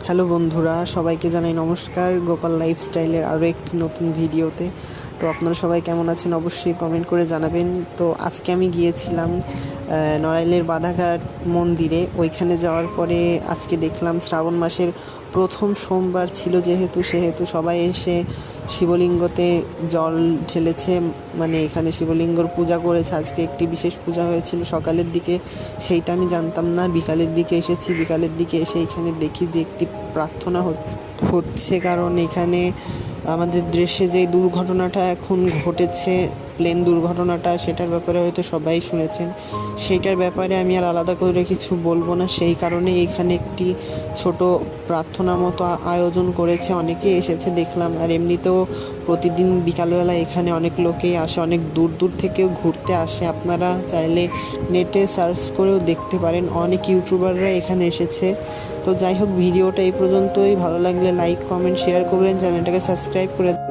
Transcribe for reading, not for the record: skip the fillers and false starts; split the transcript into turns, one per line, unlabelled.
Hello বন্ধুরা, সবাইকে জানাই নমস্কার গোপাল লাইফস্টাইলের আরও একটি নতুন ভিডিওতে। তো আপনারা সবাই কেমন আছেন অবশ্যই কমেন্ট করে জানাবেন। তো আজকে আমি গিয়েছিলাম নড়াইলের বাধাঘাট মন্দিরে। ওইখানে যাওয়ার পরে আজকে দেখলাম শ্রাবণ মাসের প্রথম সোমবার ছিল, সেহেতু সবাই এসে শিবলিঙ্গতে জল ঢেলেছে। মানে এখানে শিবলিঙ্গর পূজা করেছে। আজকে একটি বিশেষ পূজা হয়েছিল সকালের দিকে, সেইটা আমি জানতাম না। বিকালের দিকে এসেছি, বিকালের দিকে এসে এখানে দেখি যে একটি প্রার্থনা হচ্ছে, কারণ এখানে আমাদের দেশে যে দুর্ঘটনাটা এখন ঘটেছে, প্লেন দুর্ঘটনাটা, সেটার ব্যাপারে হয়তো সবাই শুনেছেন। সেইটার ব্যাপারে আমি আর আলাদা করে কিছু বলবো না, সেই কারণে এখানে একটি ছোট প্রার্থনা মতো আয়োজন করেছে। অনেকেই এসেছে দেখলাম। আর এমনিতেও প্রতিদিন বিকালবেলা এখানে অনেক লোকেই আসে, অনেক দূর দূর থেকেও ঘুরতে আসে। আপনারা চাইলে নেটে সার্চ করেও দেখতে পারেন, অনেক ইউটিউবাররা এখানে এসেছে। তো যাই হোক, ভিডিওটা এই পর্যন্তই। ভালো লাগলে লাইক, কমেন্ট, শেয়ার করবেন, চ্যানেলটাকে সাবস্ক্রাইব করে